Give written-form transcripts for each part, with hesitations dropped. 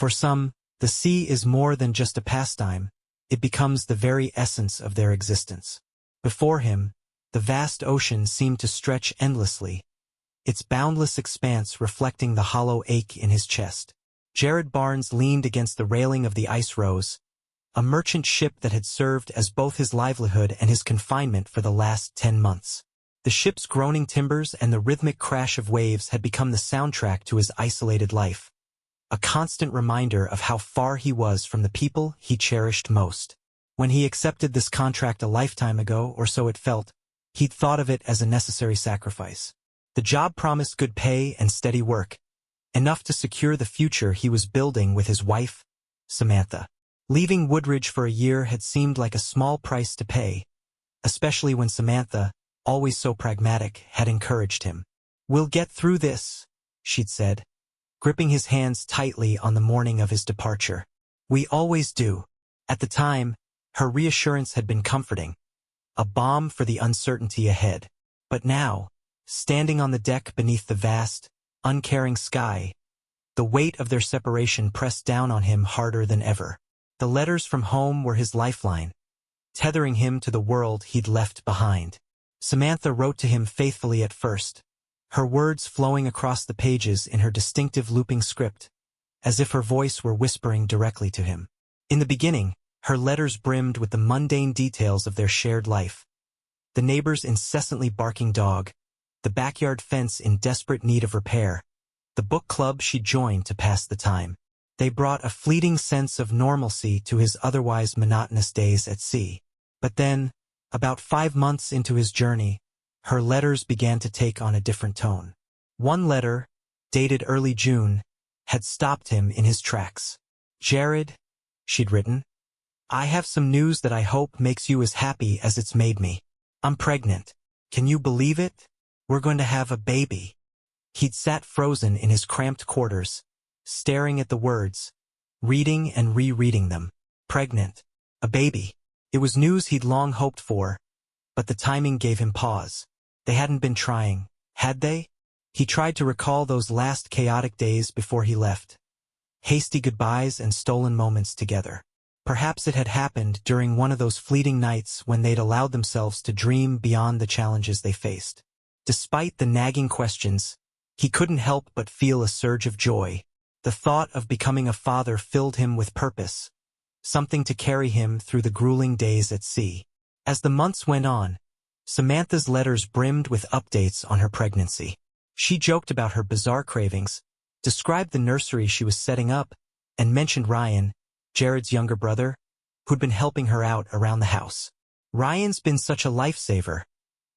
For some, the sea is more than just a pastime, it becomes the very essence of their existence. Before him, the vast ocean seemed to stretch endlessly, its boundless expanse reflecting the hollow ache in his chest. Jared Barnes leaned against the railing of the Ice Rose, a merchant ship that had served as both his livelihood and his confinement for the last 10 months. The ship's groaning timbers and the rhythmic crash of waves had become the soundtrack to his isolated life, a constant reminder of how far he was from the people he cherished most. When he accepted this contract a lifetime ago, or so it felt, he'd thought of it as a necessary sacrifice. The job promised good pay and steady work, enough to secure the future he was building with his wife, Samantha. Leaving Woodridge for a year had seemed like a small price to pay, especially when Samantha, always so pragmatic, had encouraged him. "We'll get through this," she'd said, gripping his hands tightly on the morning of his departure. "We always do." At the time, her reassurance had been comforting, a balm for the uncertainty ahead. But now, standing on the deck beneath the vast, uncaring sky, the weight of their separation pressed down on him harder than ever. The letters from home were his lifeline, tethering him to the world he'd left behind. Samantha wrote to him faithfully at first, her words flowing across the pages in her distinctive looping script, as if her voice were whispering directly to him. In the beginning, her letters brimmed with the mundane details of their shared life. The neighbor's incessantly barking dog, the backyard fence in desperate need of repair, the book club she joined to pass the time. They brought a fleeting sense of normalcy to his otherwise monotonous days at sea. But then, about 5 months into his journey, her letters began to take on a different tone. One letter, dated early June, had stopped him in his tracks. "Jared," she'd written, "I have some news that I hope makes you as happy as it's made me. I'm pregnant. Can you believe it? We're going to have a baby." He'd sat frozen in his cramped quarters, staring at the words, reading and rereading them. Pregnant. A baby. It was news he'd long hoped for, but the timing gave him pause. They hadn't been trying, had they? He tried to recall those last chaotic days before he left. Hasty goodbyes and stolen moments together. Perhaps it had happened during one of those fleeting nights when they'd allowed themselves to dream beyond the challenges they faced. Despite the nagging questions, he couldn't help but feel a surge of joy. The thought of becoming a father filled him with purpose, something to carry him through the grueling days at sea. As the months went on, Samantha's letters brimmed with updates on her pregnancy. She joked about her bizarre cravings, described the nursery she was setting up, and mentioned Ryan, Jared's younger brother, who'd been helping her out around the house. "Ryan's been such a lifesaver,"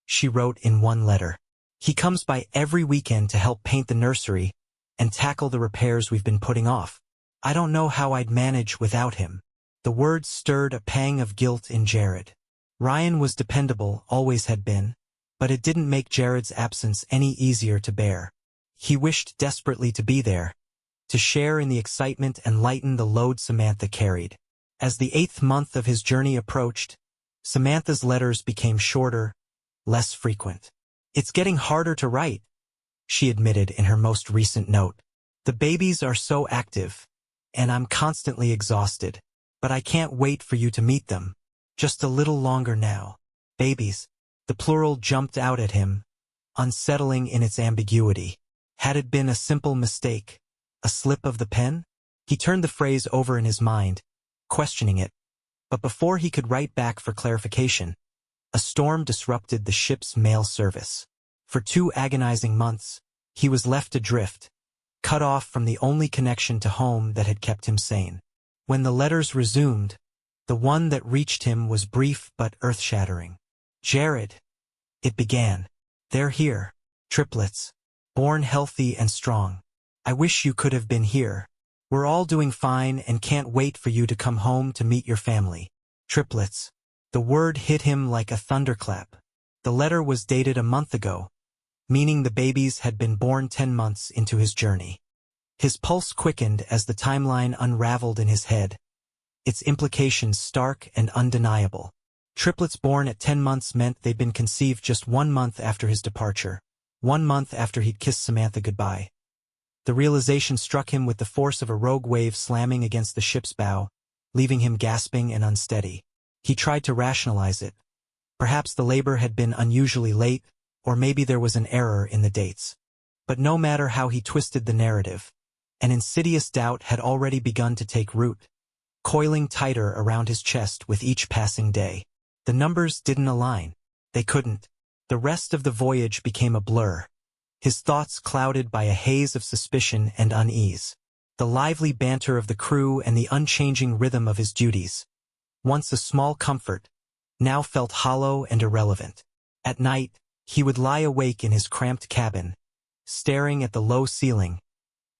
she wrote in one letter. "He comes by every weekend to help paint the nursery and tackle the repairs we've been putting off. I don't know how I'd manage without him." The words stirred a pang of guilt in Jared. Ryan was dependable, always had been, but it didn't make Jared's absence any easier to bear. He wished desperately to be there, to share in the excitement and lighten the load Samantha carried. As the 8th month of his journey approached, Samantha's letters became shorter, less frequent. "It's getting harder to write," she admitted in her most recent note. "The babies are so active, and I'm constantly exhausted. But I can't wait for you to meet them. Just a little longer now." Babies. The plural jumped out at him, unsettling in its ambiguity. Had it been a simple mistake, a slip of the pen? He turned the phrase over in his mind, questioning it. But before he could write back for clarification, a storm disrupted the ship's mail service. For 2 agonizing months, he was left adrift, cut off from the only connection to home that had kept him sane. When the letters resumed, the one that reached him was brief but earth-shattering. "Jared," it began, "they're here. Triplets. Born healthy and strong. I wish you could have been here. We're all doing fine and can't wait for you to come home to meet your family. Triplets." The word hit him like a thunderclap. The letter was dated a month ago, meaning the babies had been born 10 months into his journey. His pulse quickened as the timeline unraveled in his head, its implications stark and undeniable. Triplets born at 10 months meant they'd been conceived just 1 month after his departure, 1 month after he'd kissed Samantha goodbye. The realization struck him with the force of a rogue wave slamming against the ship's bow, leaving him gasping and unsteady. He tried to rationalize it. Perhaps the labor had been unusually late, or maybe there was an error in the dates. But no matter how he twisted the narrative, an insidious doubt had already begun to take root, coiling tighter around his chest with each passing day. The numbers didn't align. They couldn't. The rest of the voyage became a blur, his thoughts clouded by a haze of suspicion and unease. The lively banter of the crew and the unchanging rhythm of his duties, once a small comfort, now felt hollow and irrelevant. At night, he would lie awake in his cramped cabin, staring at the low ceiling,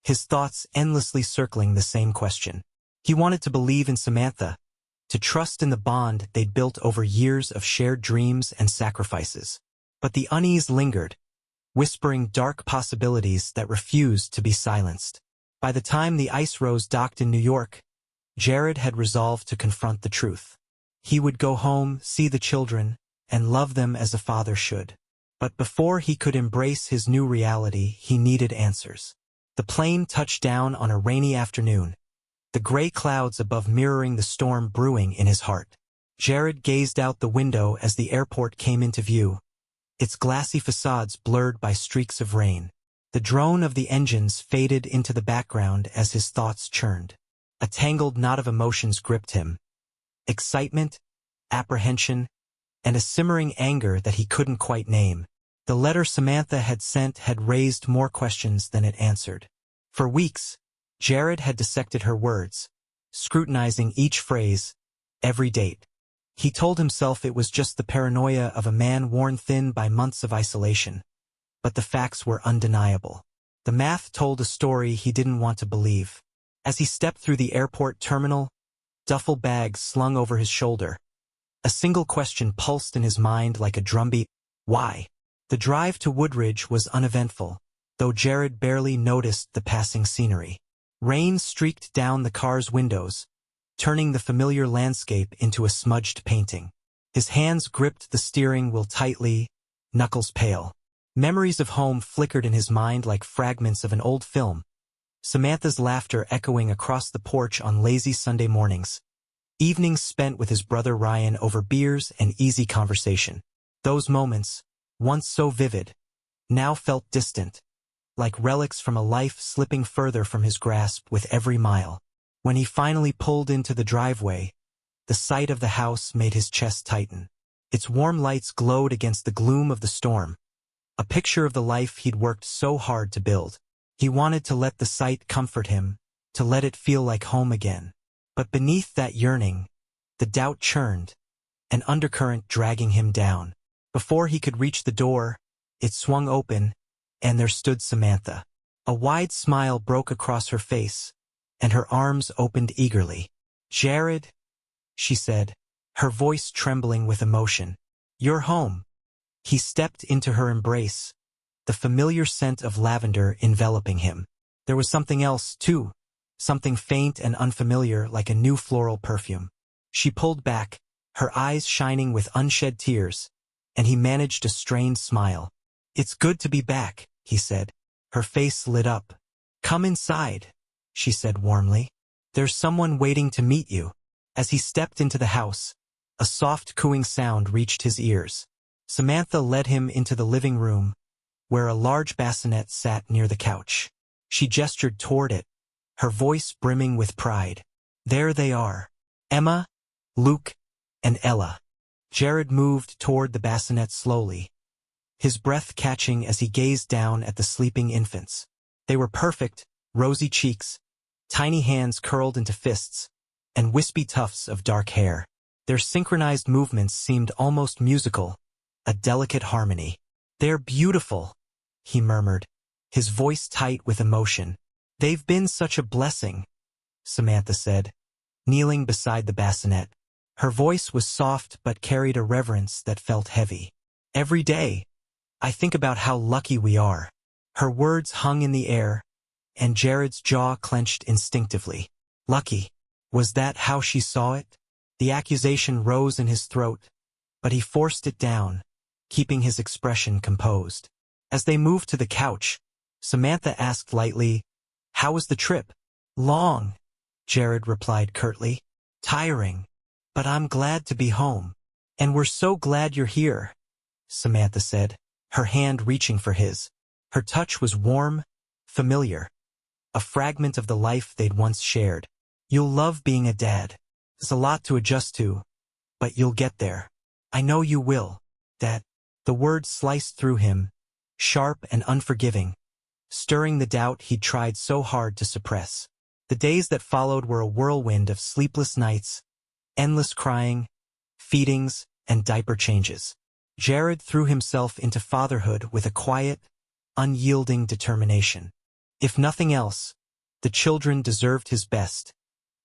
his thoughts endlessly circling the same question. He wanted to believe in Samantha, to trust in the bond they'd built over years of shared dreams and sacrifices. But the unease lingered, whispering dark possibilities that refused to be silenced. By the time the Ice Rose docked in New York, Jared had resolved to confront the truth. He would go home, see the children, and love them as a father should. But before he could embrace his new reality, he needed answers. The plane touched down on a rainy afternoon, the gray clouds above mirroring the storm brewing in his heart. Jared gazed out the window as the airport came into view, its glassy facades blurred by streaks of rain. The drone of the engines faded into the background as his thoughts churned. A tangled knot of emotions gripped him. Excitement, apprehension, and a simmering anger that he couldn't quite name. The letter Samantha had sent had raised more questions than it answered. For weeks, Jared had dissected her words, scrutinizing each phrase, every date. He told himself it was just the paranoia of a man worn thin by months of isolation. But the facts were undeniable. The math told a story he didn't want to believe. As he stepped through the airport terminal, duffel bags slung over his shoulder, a single question pulsed in his mind like a drumbeat: why? The drive to Woodridge was uneventful, though Jared barely noticed the passing scenery. Rain streaked down the car's windows, turning the familiar landscape into a smudged painting. His hands gripped the steering wheel tightly, knuckles pale. Memories of home flickered in his mind like fragments of an old film, Samantha's laughter echoing across the porch on lazy Sunday mornings, evenings spent with his brother Ryan over beers and easy conversation. Those moments, once so vivid, now felt distant, like relics from a life slipping further from his grasp with every mile. When he finally pulled into the driveway, the sight of the house made his chest tighten. Its warm lights glowed against the gloom of the storm, a picture of the life he'd worked so hard to build. He wanted to let the sight comfort him, to let it feel like home again. But beneath that yearning, the doubt churned, an undercurrent dragging him down. Before he could reach the door, it swung open, and there stood Samantha. A wide smile broke across her face, and her arms opened eagerly. "Jared," she said, her voice trembling with emotion. "You're home." He stepped into her embrace, the familiar scent of lavender enveloping him. There was something else, too, something faint and unfamiliar like a new floral perfume. She pulled back, her eyes shining with unshed tears, and he managed a strained smile. "It's good to be back," he said. Her face lit up. "Come inside," she said warmly. "There's someone waiting to meet you." As he stepped into the house, a soft cooing sound reached his ears. Samantha led him into the living room, where a large bassinet sat near the couch. She gestured toward it, her voice brimming with pride. "There they are. Emma, Luke, and Ella." Jared moved toward the bassinet slowly, his breath catching as he gazed down at the sleeping infants. They were perfect, rosy cheeks, tiny hands curled into fists, and wispy tufts of dark hair. Their synchronized movements seemed almost musical, a delicate harmony. "They're beautiful," he murmured, his voice tight with emotion. "They've been such a blessing," Samantha said, kneeling beside the bassinet. Her voice was soft but carried a reverence that felt heavy. "Every day, I think about how lucky we are." Her words hung in the air, and Jared's jaw clenched instinctively. Lucky. Was that how she saw it? The accusation rose in his throat, but he forced it down, keeping his expression composed. As they moved to the couch, Samantha asked lightly, How was the trip? Long, Jared replied curtly. Tiring. But I'm glad to be home. And we're so glad you're here, Samantha said, her hand reaching for his. Her touch was warm, familiar. A fragment of the life they'd once shared. You'll love being a dad. It's a lot to adjust to, but you'll get there. I know you will, Dad. The words sliced through him, sharp and unforgiving, stirring the doubt he'd tried so hard to suppress. The days that followed were a whirlwind of sleepless nights, endless crying, feedings, and diaper changes. Jared threw himself into fatherhood with a quiet, unyielding determination. If nothing else, the children deserved his best,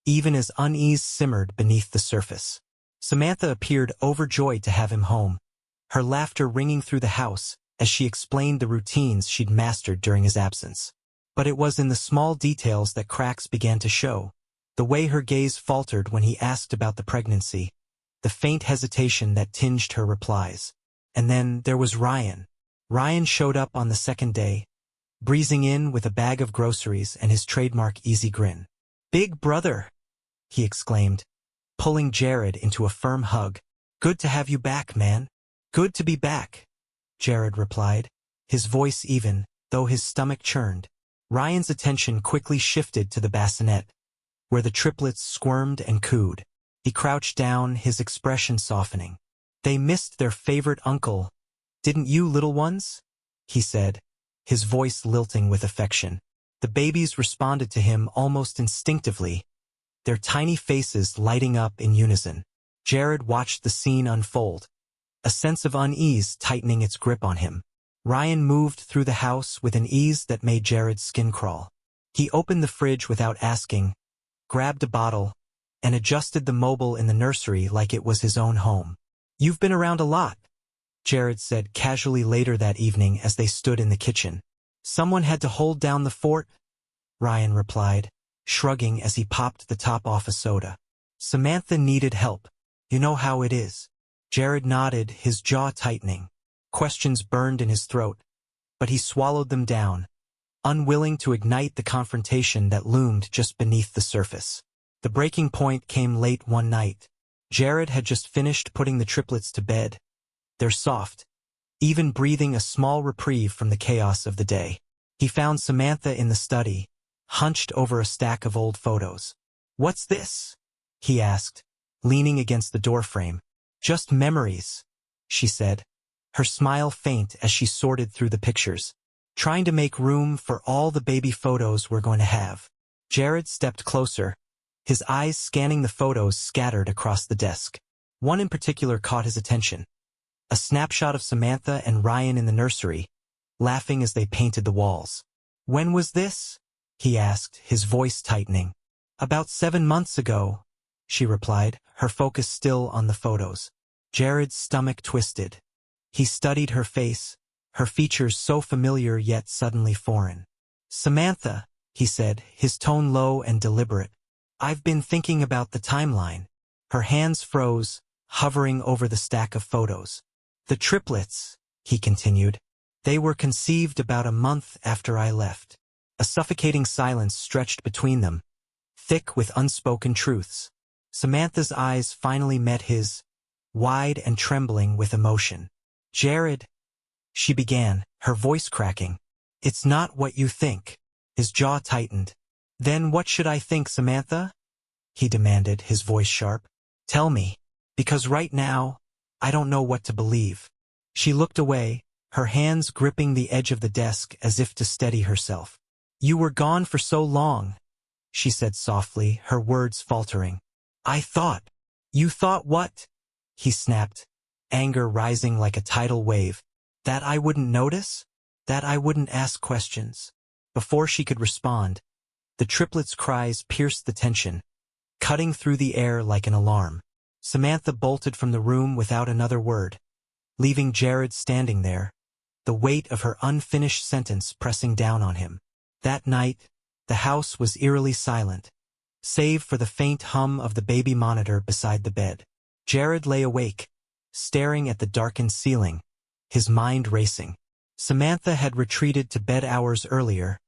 even as unease simmered beneath the surface. Samantha appeared overjoyed to have him home, her laughter ringing through the house as she explained the routines she'd mastered during his absence. But it was in the small details that cracks began to show. The way her gaze faltered when he asked about the pregnancy, the faint hesitation that tinged her replies. And then there was Ryan. Ryan showed up on the second day, breezing in with a bag of groceries and his trademark easy grin. "Big brother," he exclaimed, pulling Jared into a firm hug. "Good to have you back, man." "Good to be back," Jared replied, his voice even, though his stomach churned. Ryan's attention quickly shifted to the bassinet, where the triplets squirmed and cooed. He crouched down, his expression softening. "They missed their favorite uncle, didn't you, little ones?" he said, his voice lilting with affection. The babies responded to him almost instinctively, their tiny faces lighting up in unison. Jared watched the scene unfold, a sense of unease tightening its grip on him. Ryan moved through the house with an ease that made Jared's skin crawl. He opened the fridge without asking, grabbed a bottle, and adjusted the mobile in the nursery like it was his own home. "You've been around a lot," Jared said casually later that evening as they stood in the kitchen. "Someone had to hold down the fort," Ryan replied, shrugging as he popped the top off a soda. "Samantha needed help. You know how it is." Jared nodded, his jaw tightening. Questions burned in his throat, but he swallowed them down, unwilling to ignite the confrontation that loomed just beneath the surface. The breaking point came late one night. Jared had just finished putting the triplets to bed, their soft, even breathing a small reprieve from the chaos of the day. He found Samantha in the study, hunched over a stack of old photos. "What's this?" he asked, leaning against the doorframe. "Just memories," she said, her smile faint as she sorted through the pictures, trying to make room for all the baby photos we're going to have. Jared stepped closer, his eyes scanning the photos scattered across the desk. One in particular caught his attention. A snapshot of Samantha and Ryan in the nursery, laughing as they painted the walls. "When was this?" he asked, his voice tightening. "About 7 months ago," she replied, her focus still on the photos. Jared's stomach twisted. He studied her face, her features so familiar yet suddenly foreign. "Samantha," he said, his tone low and deliberate. "I've been thinking about the timeline." Her hands froze, hovering over the stack of photos. "The triplets," he continued. "They were conceived about a month after I left." A suffocating silence stretched between them, thick with unspoken truths. Samantha's eyes finally met his, wide and trembling with emotion. "Jared," she began, her voice cracking. "It's not what you think." His jaw tightened. "Then what should I think, Samantha?" he demanded, his voice sharp. "Tell me, because right now, I don't know what to believe." She looked away, her hands gripping the edge of the desk as if to steady herself. "You were gone for so long," she said softly, her words faltering. "I thought." "You thought what?" he snapped, anger rising like a tidal wave. "That I wouldn't notice? That I wouldn't ask questions?" Before she could respond, the triplets' cries pierced the tension, cutting through the air like an alarm. Samantha bolted from the room without another word, leaving Jared standing there, the weight of her unfinished sentence pressing down on him. That night, the house was eerily silent, save for the faint hum of the baby monitor beside the bed. Jared lay awake, staring at the darkened ceiling, his mind racing. Samantha had retreated to bed hours earlier,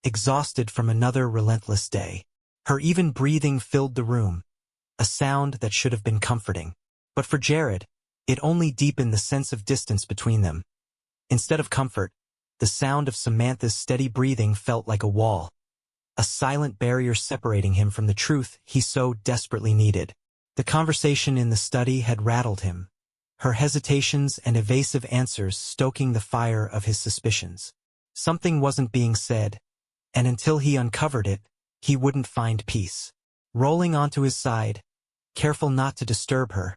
exhausted from another relentless day. Her even breathing filled the room, a sound that should have been comforting. But for Jared, it only deepened the sense of distance between them. Instead of comfort, the sound of Samantha's steady breathing felt like a wall, a silent barrier separating him from the truth he so desperately needed. The conversation in the study had rattled him, her hesitations and evasive answers stoking the fire of his suspicions. Something wasn't being said, and until he uncovered it, he wouldn't find peace. Rolling onto his side, careful not to disturb her,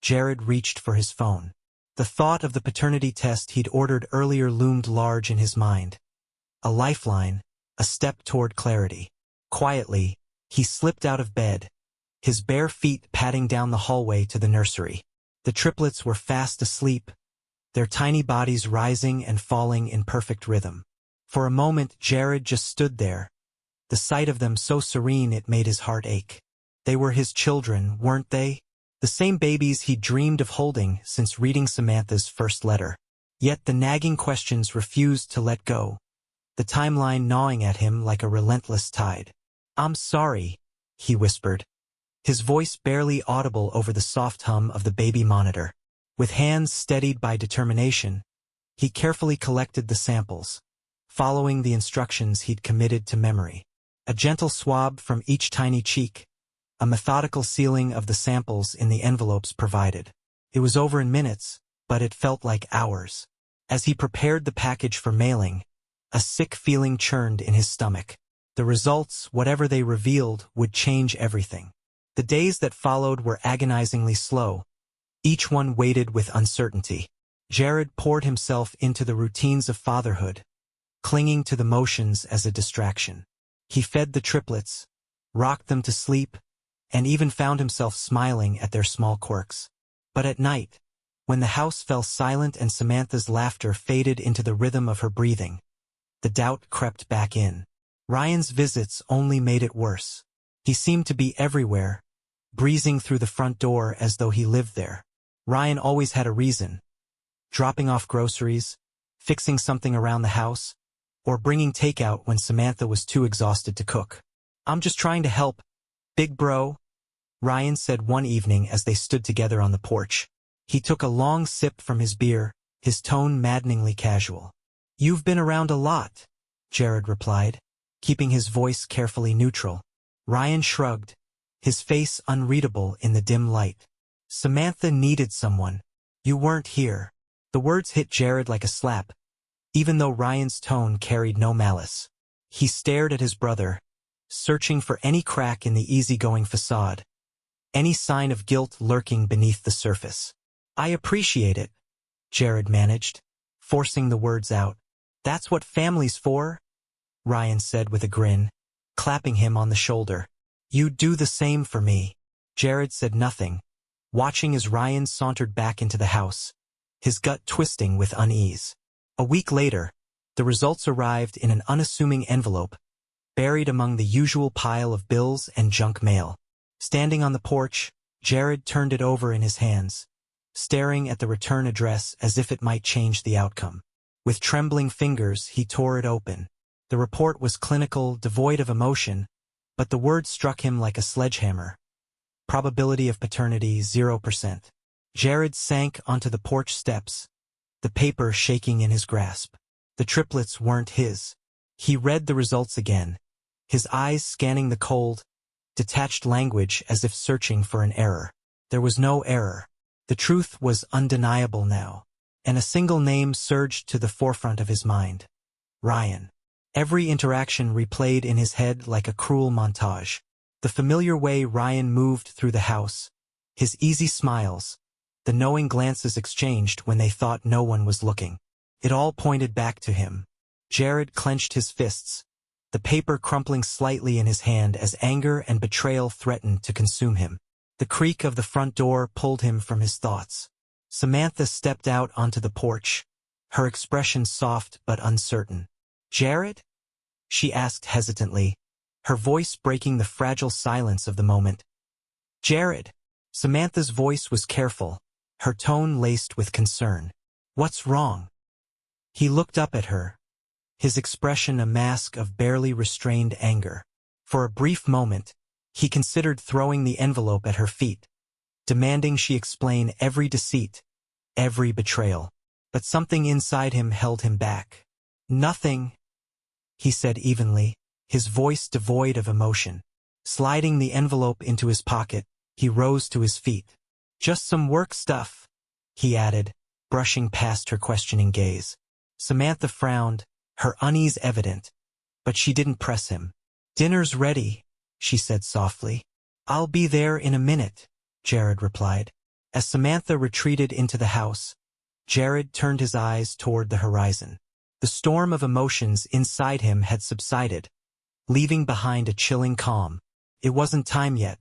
Jared reached for his phone. The thought of the paternity test he'd ordered earlier loomed large in his mind. A lifeline, a step toward clarity. Quietly, he slipped out of bed, his bare feet padding down the hallway to the nursery. The triplets were fast asleep, their tiny bodies rising and falling in perfect rhythm. For a moment, Jared just stood there, the sight of them so serene it made his heart ache. They were his children, weren't they? The same babies he'd dreamed of holding since reading Samantha's first letter. Yet the nagging questions refused to let go, the timeline gnawing at him like a relentless tide. "I'm sorry," he whispered, his voice barely audible over the soft hum of the baby monitor. With hands steadied by determination, he carefully collected the samples, following the instructions he'd committed to memory. A gentle swab from each tiny cheek, a methodical sealing of the samples in the envelopes provided. It was over in minutes, but it felt like hours. As he prepared the package for mailing, a sick feeling churned in his stomach. The results, whatever they revealed, would change everything. The days that followed were agonizingly slow, each one weighted with uncertainty. Jared poured himself into the routines of fatherhood, clinging to the motions as a distraction. He fed the triplets, rocked them to sleep, and even found himself smiling at their small quirks. But at night, when the house fell silent and Samantha's laughter faded into the rhythm of her breathing, the doubt crept back in. Ryan's visits only made it worse. He seemed to be everywhere, breezing through the front door as though he lived there. Ryan always had a reason: dropping off groceries, fixing something around the house, or bringing takeout when Samantha was too exhausted to cook. "I'm just trying to help, big bro," Ryan said one evening as they stood together on the porch. He took a long sip from his beer, his tone maddeningly casual. "You've been around a lot," Jared replied, keeping his voice carefully neutral. Ryan shrugged, his face unreadable in the dim light. "Samantha needed someone. You weren't here." The words hit Jared like a slap, even though Ryan's tone carried no malice. He stared at his brother, searching for any crack in the easygoing facade, any sign of guilt lurking beneath the surface. "I appreciate it," Jared managed, forcing the words out. "That's what family's for," Ryan said with a grin, clapping him on the shoulder. "You'd do the same for me." Jared said nothing, watching as Ryan sauntered back into the house, his gut twisting with unease. A week later, the results arrived in an unassuming envelope, buried among the usual pile of bills and junk mail. Standing on the porch, Jared turned it over in his hands, staring at the return address as if it might change the outcome. With trembling fingers, he tore it open. The report was clinical, devoid of emotion, but the words struck him like a sledgehammer. Probability of paternity 0%. Jared sank onto the porch steps, the paper shaking in his grasp. The triplets weren't his. He read the results again, his eyes scanning the cold, detached language as if searching for an error. There was no error. The truth was undeniable now, and a single name surged to the forefront of his mind: Ryan. Every interaction replayed in his head like a cruel montage. The familiar way Ryan moved through the house, his easy smiles, the knowing glances exchanged when they thought no one was looking. It all pointed back to him. Jared clenched his fists, the paper crumpling slightly in his hand as anger and betrayal threatened to consume him. The creak of the front door pulled him from his thoughts. Samantha stepped out onto the porch, her expression soft but uncertain. "Jared?" she asked hesitantly, her voice breaking the fragile silence of the moment. "Jared." Samantha's voice was careful, her tone laced with concern. "What's wrong?" He looked up at her, his expression a mask of barely restrained anger. For a brief moment, he considered throwing the envelope at her feet, demanding she explain every deceit, every betrayal. But something inside him held him back. "Nothing," he said evenly, his voice devoid of emotion. Sliding the envelope into his pocket, he rose to his feet. "Just some work stuff," he added, brushing past her questioning gaze. Samantha frowned, her unease evident, but she didn't press him. "Dinner's ready," she said softly. "I'll be there in a minute," Jared replied. As Samantha retreated into the house, Jared turned his eyes toward the horizon. The storm of emotions inside him had subsided, leaving behind a chilling calm. It wasn't time yet.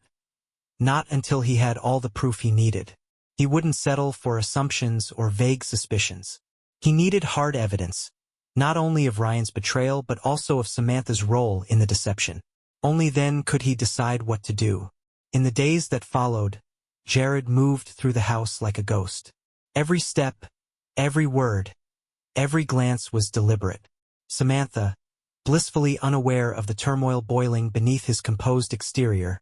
Not until he had all the proof he needed. He wouldn't settle for assumptions or vague suspicions. He needed hard evidence, not only of Ryan's betrayal but also of Samantha's role in the deception. Only then could he decide what to do. In the days that followed, Jared moved through the house like a ghost. Every step, every word, every glance was deliberate. Samantha, blissfully unaware of the turmoil boiling beneath his composed exterior,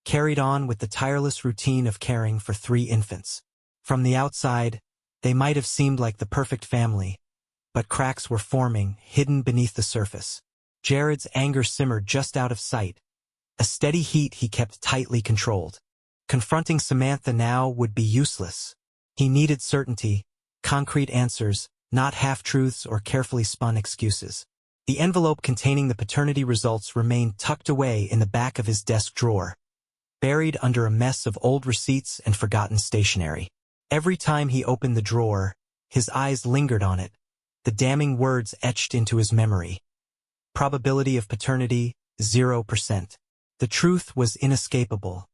carried on with the tireless routine of caring for 3 infants. From the outside, they might have seemed like the perfect family, but cracks were forming, hidden beneath the surface. Jared's anger simmered just out of sight, a steady heat he kept tightly controlled. Confronting Samantha now would be useless. He needed certainty, concrete answers, not half-truths or carefully spun excuses. The envelope containing the paternity results remained tucked away in the back of his desk drawer, buried under a mess of old receipts and forgotten stationery. Every time he opened the drawer, his eyes lingered on it, the damning words etched into his memory. Probability of paternity, 0%. The truth was inescapable.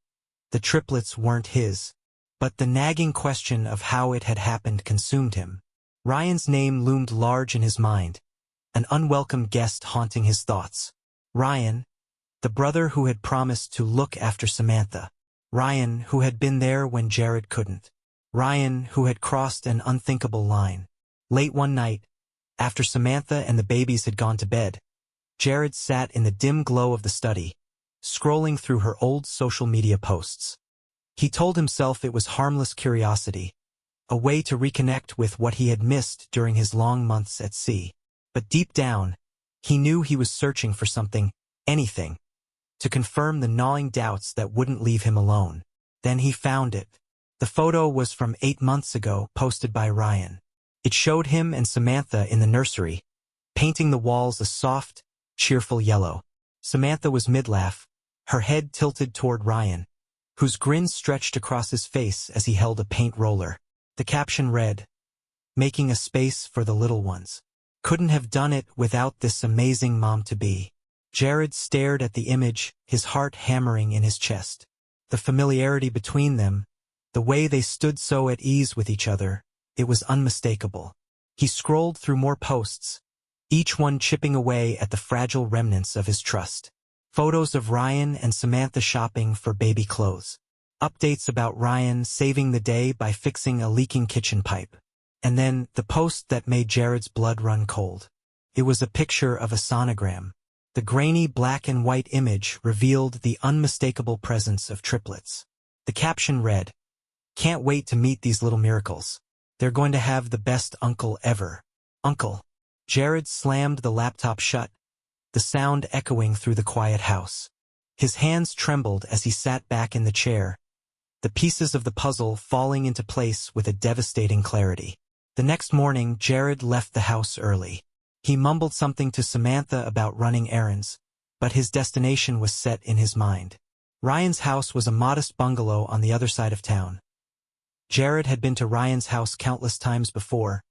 The triplets weren't his. But the nagging question of how it had happened consumed him. Ryan's name loomed large in his mind, an unwelcome guest haunting his thoughts. Ryan, the brother who had promised to look after Samantha. Ryan, who had been there when Jared couldn't. Ryan, who had crossed an unthinkable line. Late one night, after Samantha and the babies had gone to bed, Jared sat in the dim glow of the study, scrolling through her old social media posts. He told himself it was harmless curiosity, a way to reconnect with what he had missed during his long months at sea. But deep down, he knew he was searching for something, anything, to confirm the gnawing doubts that wouldn't leave him alone. Then he found it. The photo was from 8 months ago, posted by Ryan. It showed him and Samantha in the nursery, painting the walls a soft, cheerful yellow. Samantha was mid-laugh, her head tilted toward Ryan, whose grin stretched across his face as he held a paint roller. The caption read, "Making a space for the little ones. Couldn't have done it without this amazing mom-to-be." Jared stared at the image, his heart hammering in his chest. The familiarity between them, the way they stood so at ease with each other, it was unmistakable. He scrolled through more posts, each one chipping away at the fragile remnants of his trust. Photos of Ryan and Samantha shopping for baby clothes. Updates about Ryan saving the day by fixing a leaking kitchen pipe. And then the post that made Jared's blood run cold. It was a picture of a sonogram. The grainy black and white image revealed the unmistakable presence of triplets. The caption read, "Can't wait to meet these little miracles. They're going to have the best uncle ever." Uncle. Jared slammed the laptop shut, the sound echoing through the quiet house. His hands trembled as he sat back in the chair, the pieces of the puzzle falling into place with a devastating clarity. The next morning, Jared left the house early. He mumbled something to Samantha about running errands, but his destination was set in his mind. Ryan's house was a modest bungalow on the other side of town. Jared had been to Ryan's house countless times before,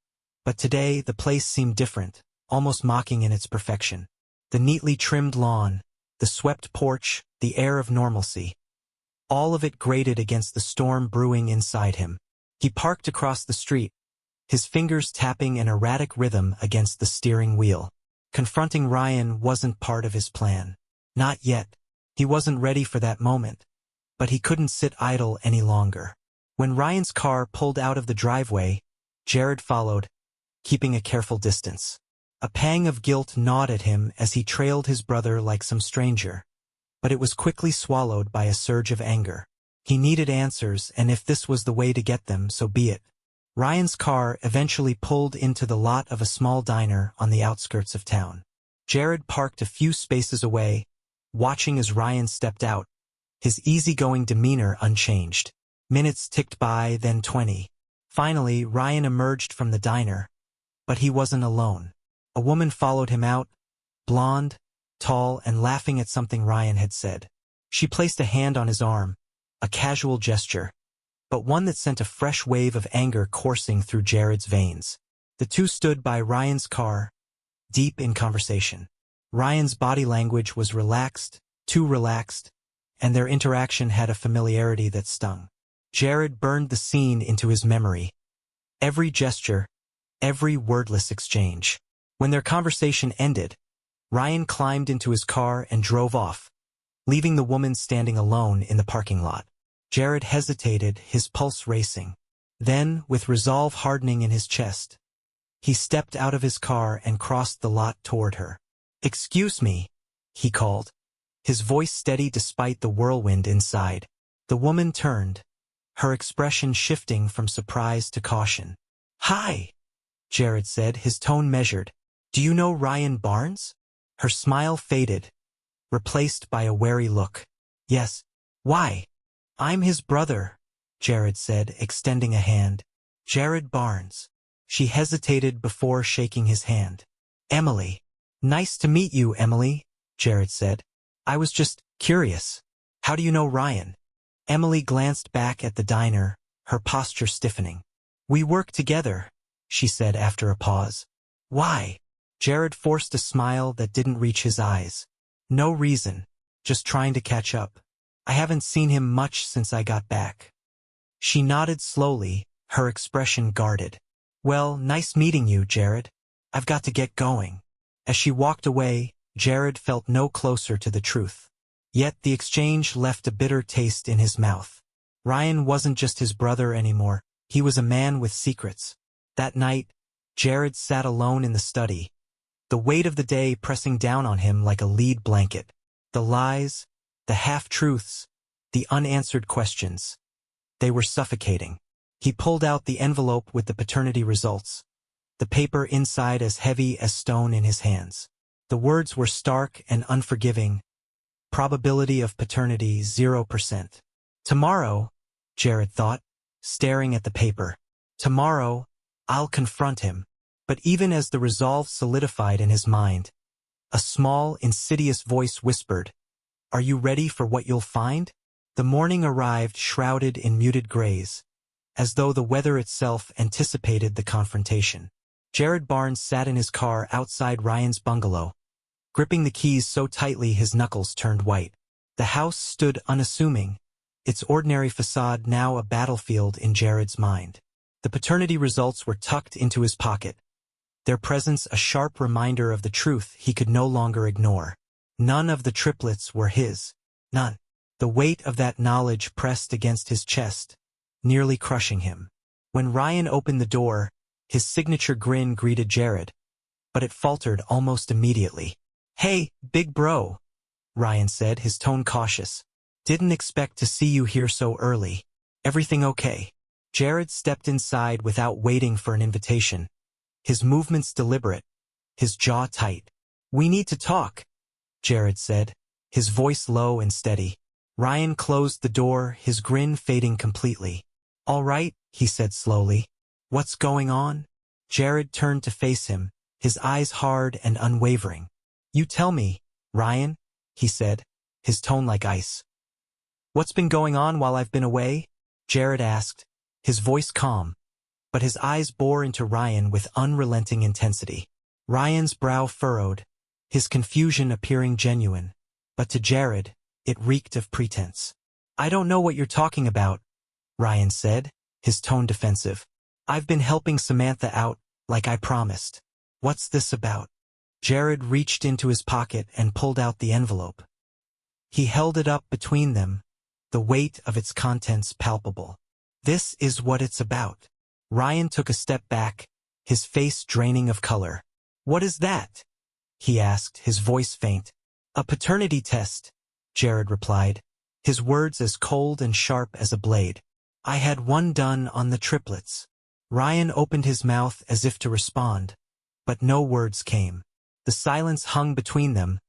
but today the place seemed different, almost mocking in its perfection. The neatly trimmed lawn, the swept porch, the air of normalcy. All of it grated against the storm brewing inside him. He parked across the street, his fingers tapping an erratic rhythm against the steering wheel. Confronting Ryan wasn't part of his plan. Not yet. He wasn't ready for that moment. But he couldn't sit idle any longer. When Ryan's car pulled out of the driveway, Jared followed, keeping a careful distance. A pang of guilt gnawed at him as he trailed his brother like some stranger. But it was quickly swallowed by a surge of anger. He needed answers, and if this was the way to get them, so be it. Ryan's car eventually pulled into the lot of a small diner on the outskirts of town. Jared parked a few spaces away, watching as Ryan stepped out, his easygoing demeanor unchanged. Minutes ticked by, then 20. Finally, Ryan emerged from the diner. But he wasn't alone. A woman followed him out, blonde, tall, and laughing at something Ryan had said. She placed a hand on his arm, a casual gesture, but one that sent a fresh wave of anger coursing through Jared's veins. The two stood by Ryan's car, deep in conversation. Ryan's body language was relaxed, too relaxed, and their interaction had a familiarity that stung. Jared burned the scene into his memory. Every gesture, every wordless exchange. When their conversation ended, Ryan climbed into his car and drove off, leaving the woman standing alone in the parking lot. Jared hesitated, his pulse racing. Then, with resolve hardening in his chest, he stepped out of his car and crossed the lot toward her. "Excuse me," he called, his voice steady despite the whirlwind inside. The woman turned, her expression shifting from surprise to caution. "Hi," Jared said, his tone measured. "Do you know Ryan Barnes?" Her smile faded, replaced by a wary look. "Yes. Why?" "I'm his brother," Jared said, extending a hand. "Jared Barnes." She hesitated before shaking his hand. "Emily." "Nice to meet you, Emily," Jared said. "I was just curious. How do you know Ryan?" Emily glanced back at the diner, her posture stiffening. "We work together," she said after a pause. "Why?" Jared forced a smile that didn't reach his eyes. "No reason. Just trying to catch up. I haven't seen him much since I got back." She nodded slowly, her expression guarded. "Well, nice meeting you, Jared. I've got to get going." As she walked away, Jared felt no closer to the truth. Yet the exchange left a bitter taste in his mouth. Ryan wasn't just his brother anymore, he was a man with secrets. That night, Jared sat alone in the study, the weight of the day pressing down on him like a lead blanket. The lies, the half-truths, the unanswered questions. They were suffocating. He pulled out the envelope with the paternity results, the paper inside as heavy as stone in his hands. The words were stark and unforgiving. Probability of paternity 0%. Tomorrow, Jared thought, staring at the paper. Tomorrow, I'll confront him. But even as the resolve solidified in his mind, a small, insidious voice whispered, "Are you ready for what you'll find?" The morning arrived shrouded in muted grays, as though the weather itself anticipated the confrontation. Jared Barnes sat in his car outside Ryan's bungalow, gripping the keys so tightly his knuckles turned white. The house stood unassuming, its ordinary facade now a battlefield in Jared's mind. The paternity results were tucked into his pocket, their presence a sharp reminder of the truth he could no longer ignore. None of the triplets were his. None. The weight of that knowledge pressed against his chest, nearly crushing him. When Ryan opened the door, his signature grin greeted Jared, but it faltered almost immediately. "Hey, big bro," Ryan said, his tone cautious. "Didn't expect to see you here so early. Everything okay?" Jared stepped inside without waiting for an invitation, his movements deliberate, his jaw tight. "We need to talk," Jared said, his voice low and steady. Ryan closed the door, his grin fading completely. "All right," he said slowly. "What's going on?" Jared turned to face him, his eyes hard and unwavering. "You tell me, Ryan," he said, his tone like ice. "What's been going on while I've been away?" Jared asked, his voice calm, but his eyes bore into Ryan with unrelenting intensity. Ryan's brow furrowed, his confusion appearing genuine, but to Jared, it reeked of pretense. "I don't know what you're talking about," Ryan said, his tone defensive. "I've been helping Samantha out, like I promised." "What's this about?" Jared reached into his pocket and pulled out the envelope. He held it up between them, the weight of its contents palpable. "This is what it's about." Ryan took a step back, his face draining of color. "What is that?" he asked, his voice faint. "A paternity test," Jared replied, his words as cold and sharp as a blade. "I had one done on the triplets." Ryan opened his mouth as if to respond, but no words came. The silence hung between them,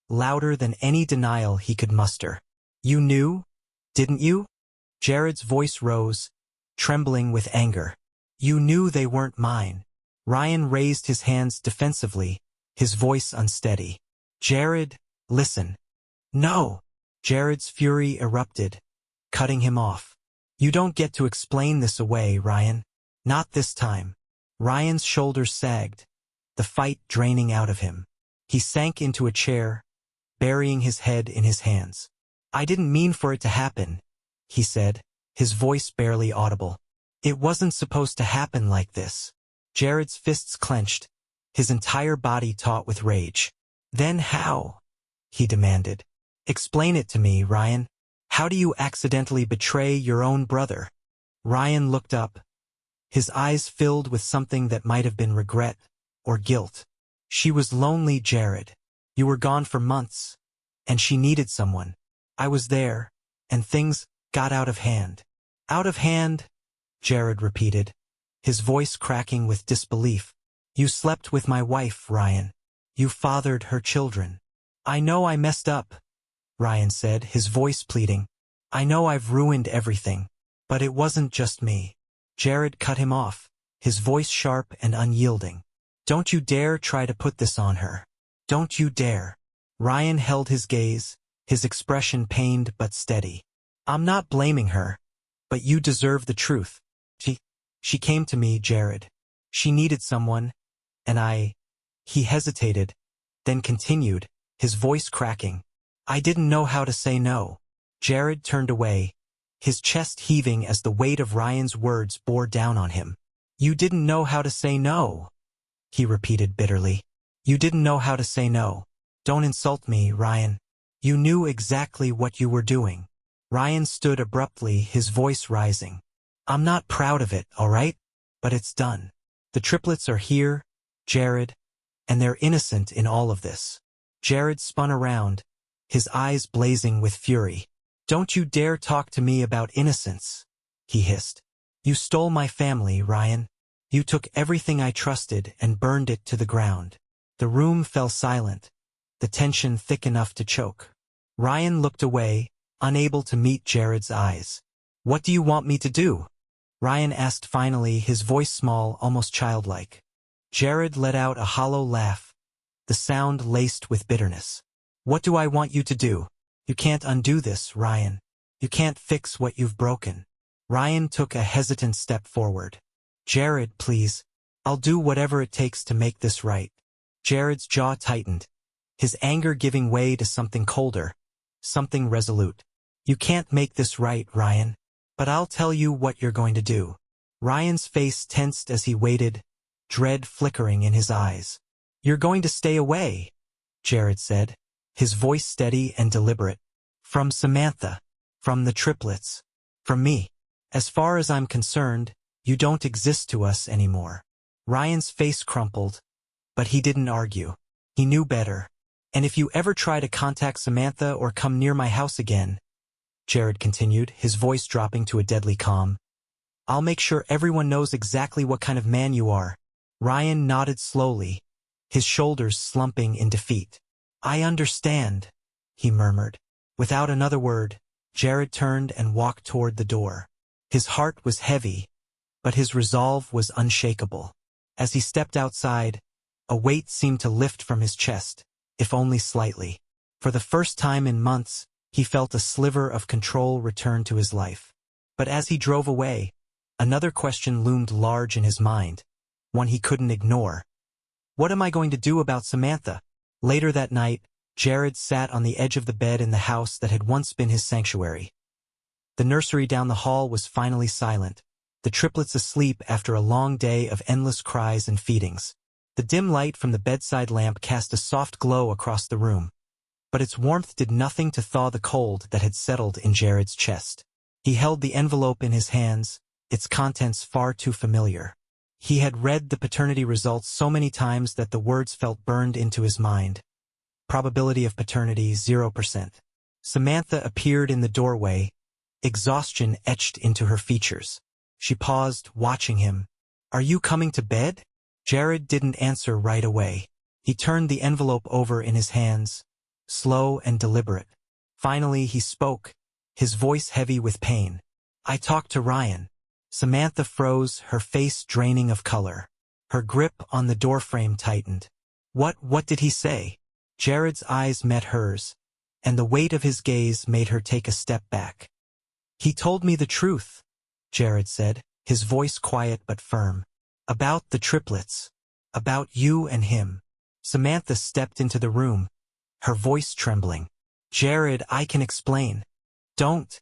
louder than any denial he could muster. "You knew, didn't you?" Jared's voice rose, trembling with anger. "You knew they weren't mine." Ryan raised his hands defensively, his voice unsteady. "Jared, listen." "No!" Jared's fury erupted, cutting him off. "You don't get to explain this away, Ryan. Not this time." Ryan's shoulders sagged, the fight draining out of him. He sank into a chair, burying his head in his hands. "I didn't mean for it to happen," he said, his voice barely audible. "It wasn't supposed to happen like this." Jared's fists clenched, his entire body taut with rage. "Then how?" he demanded. "Explain it to me, Ryan. How do you accidentally betray your own brother?" Ryan looked up, his eyes filled with something that might have been regret or guilt. "She was lonely, Jared. You were gone for months, and she needed someone. I was there, and things got out of hand." "Out of hand?" Jared repeated, his voice cracking with disbelief. "You slept with my wife, Ryan. You fathered her children." "I know I messed up," Ryan said, his voice pleading. "I know I've ruined everything. But it wasn't just me." Jared cut him off, his voice sharp and unyielding. "Don't you dare try to put this on her. Don't you dare." Ryan held his gaze, his expression pained but steady. "I'm not blaming her, but you deserve the truth. She came to me, Jared. She needed someone, and He hesitated, then continued, his voice cracking. "I didn't know how to say no." Jared turned away, his chest heaving as the weight of Ryan's words bore down on him. "You didn't know how to say no," he repeated bitterly. "You didn't know how to say no. Don't insult me, Ryan. You knew exactly what you were doing." Ryan stood abruptly, his voice rising. "I'm not proud of it, all right? But it's done. The triplets are here, Jared, and they're innocent in all of this." Jared spun around, his eyes blazing with fury. "Don't you dare talk to me about innocence," he hissed. "You stole my family, Ryan. You took everything I trusted and burned it to the ground." The room fell silent, the tension thick enough to choke. Ryan looked away, unable to meet Jared's eyes. "What do you want me to do?" Ryan asked finally, his voice small, almost childlike. Jared let out a hollow laugh, the sound laced with bitterness. "What do I want you to do? You can't undo this, Ryan. You can't fix what you've broken." Ryan took a hesitant step forward. "Jared, please. I'll do whatever it takes to make this right." Jared's jaw tightened, his anger giving way to something colder, something resolute. "You can't make this right, Ryan. But I'll tell you what you're going to do." Ryan's face tensed as he waited, dread flickering in his eyes. "You're going to stay away," Jared said, his voice steady and deliberate. "From Samantha. From the triplets. From me. As far as I'm concerned, you don't exist to us anymore." Ryan's face crumpled, but he didn't argue. He knew better. "And if you ever try to contact Samantha or come near my house again," Jared continued, his voice dropping to a deadly calm, "I'll make sure everyone knows exactly what kind of man you are." Ryan nodded slowly, his shoulders slumping in defeat. "I understand," he murmured. Without another word, Jared turned and walked toward the door. His heart was heavy, but his resolve was unshakable. As he stepped outside, a weight seemed to lift from his chest, if only slightly. For the first time in months, he felt a sliver of control return to his life. But as he drove away, another question loomed large in his mind, one he couldn't ignore. What am I going to do about Samantha? Later that night, Jared sat on the edge of the bed in the house that had once been his sanctuary. The nursery down the hall was finally silent, the triplets asleep after a long day of endless cries and feedings. The dim light from the bedside lamp cast a soft glow across the room, but its warmth did nothing to thaw the cold that had settled in Jared's chest. He held the envelope in his hands, its contents far too familiar. He had read the paternity results so many times that the words felt burned into his mind. Probability of paternity 0%. Samantha appeared in the doorway, exhaustion etched into her features. She paused, watching him. "Are you coming to bed?" Jared didn't answer right away. He turned the envelope over in his hands, slow and deliberate. Finally he spoke, his voice heavy with pain. "I talked to Ryan." Samantha froze, her face draining of color. Her grip on the doorframe tightened. What did he say?" Jared's eyes met hers, and the weight of his gaze made her take a step back. "He told me the truth," Jared said, his voice quiet but firm. "About the triplets. About you and him." Samantha stepped into the room, her voice trembling. "Jared, I can explain." "Don't."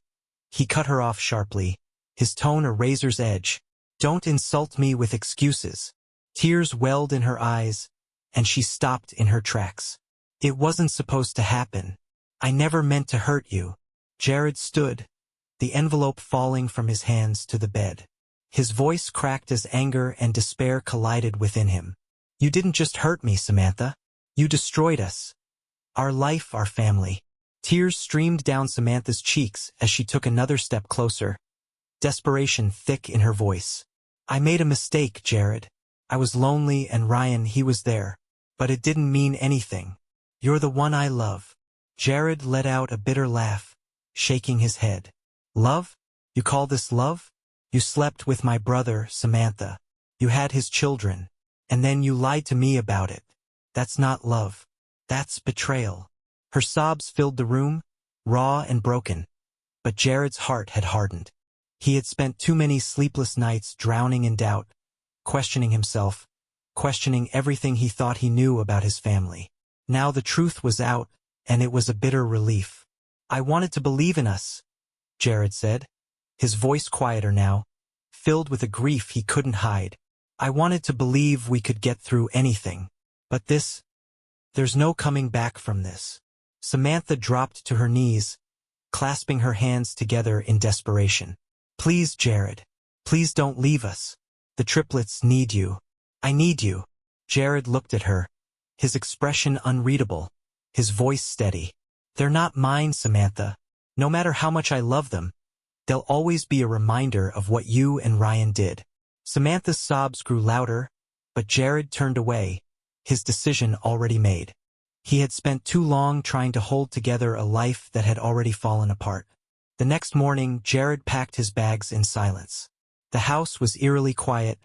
He cut her off sharply, his tone a razor's edge. "Don't insult me with excuses." Tears welled in her eyes, and she stopped in her tracks. "It wasn't supposed to happen. I never meant to hurt you." Jared stood, the envelope falling from his hands to the bed. His voice cracked as anger and despair collided within him. "You didn't just hurt me, Samantha. You destroyed us. Our life, our family." Tears streamed down Samantha's cheeks as she took another step closer, desperation thick in her voice. "I made a mistake, Jared. I was lonely and Ryan, he was there. But it didn't mean anything. You're the one I love." Jared let out a bitter laugh, shaking his head. "Love? You call this love? You slept with my brother, Samantha. You had his children. And then you lied to me about it. That's not love. That's betrayal." Her sobs filled the room, raw and broken. But Jared's heart had hardened. He had spent too many sleepless nights drowning in doubt, questioning himself, questioning everything he thought he knew about his family. Now the truth was out, and it was a bitter relief. "I wanted to believe in us," Jared said, his voice quieter now, filled with a grief he couldn't hide. "I wanted to believe we could get through anything. But there's no coming back from this." Samantha dropped to her knees, clasping her hands together in desperation. "Please, Jared. Please don't leave us. The triplets need you. I need you." Jared looked at her, his expression unreadable, his voice steady. "They're not mine, Samantha. No matter how much I love them, they'll always be a reminder of what you and Ryan did." Samantha's sobs grew louder, but Jared turned away, his decision already made. He had spent too long trying to hold together a life that had already fallen apart. The next morning, Jared packed his bags in silence. The house was eerily quiet,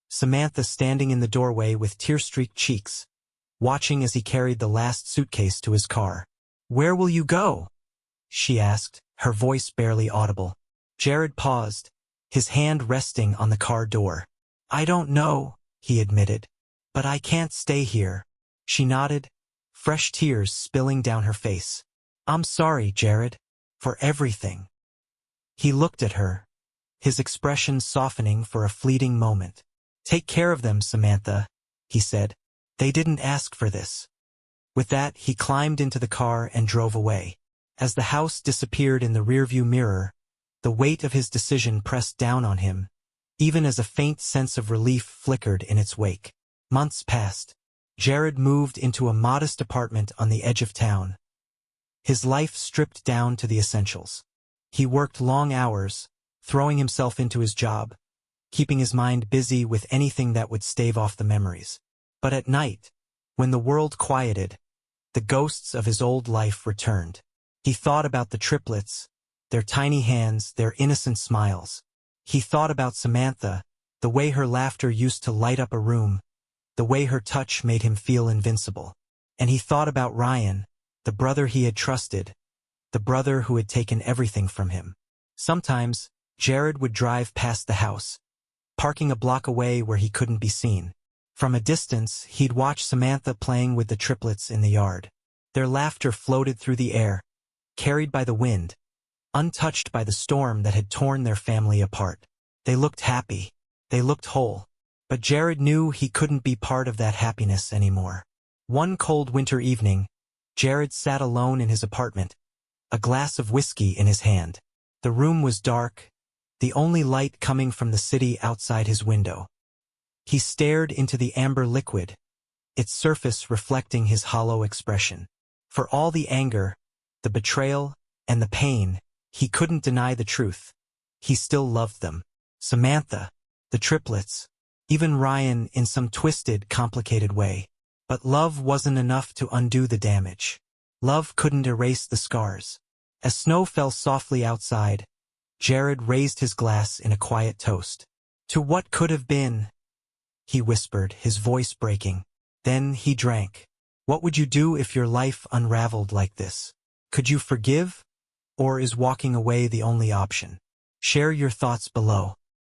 Samantha standing in the doorway with tear-streaked cheeks, watching as he carried the last suitcase to his car. "Where will you go?" she asked, her voice barely audible. Jared paused, his hand resting on the car door. "I don't know," he admitted. "But I can't stay here." She nodded, fresh tears spilling down her face. "I'm sorry, Jared, for everything." He looked at her, his expression softening for a fleeting moment. "Take care of them, Samantha," he said. "They didn't ask for this." With that, he climbed into the car and drove away. As the house disappeared in the rearview mirror, the weight of his decision pressed down on him, even as a faint sense of relief flickered in its wake. Months passed. Jared moved into a modest apartment on the edge of town, his life stripped down to the essentials. He worked long hours, throwing himself into his job, keeping his mind busy with anything that would stave off the memories. But at night, when the world quieted, the ghosts of his old life returned. He thought about the triplets, their tiny hands, their innocent smiles. He thought about Samantha, the way her laughter used to light up a room, the way her touch made him feel invincible. And he thought about Ryan, the brother he had trusted, the brother who had taken everything from him. Sometimes, Jared would drive past the house, parking a block away where he couldn't be seen. From a distance, he'd watch Samantha playing with the triplets in the yard. Their laughter floated through the air, carried by the wind, untouched by the storm that had torn their family apart. They looked happy. They looked whole. But Jared knew he couldn't be part of that happiness anymore. One cold winter evening, Jared sat alone in his apartment, a glass of whiskey in his hand. The room was dark, the only light coming from the city outside his window. He stared into the amber liquid, its surface reflecting his hollow expression. For all the anger, the betrayal, and the pain, he couldn't deny the truth. He still loved them. Samantha, the triplets, even Ryan in some twisted, complicated way. But love wasn't enough to undo the damage. Love couldn't erase the scars. As snow fell softly outside, Jared raised his glass in a quiet toast. To what could have been, he whispered, his voice breaking. Then he drank. What would you do if your life unraveled like this? Could you forgive? Or is walking away the only option? Share your thoughts below.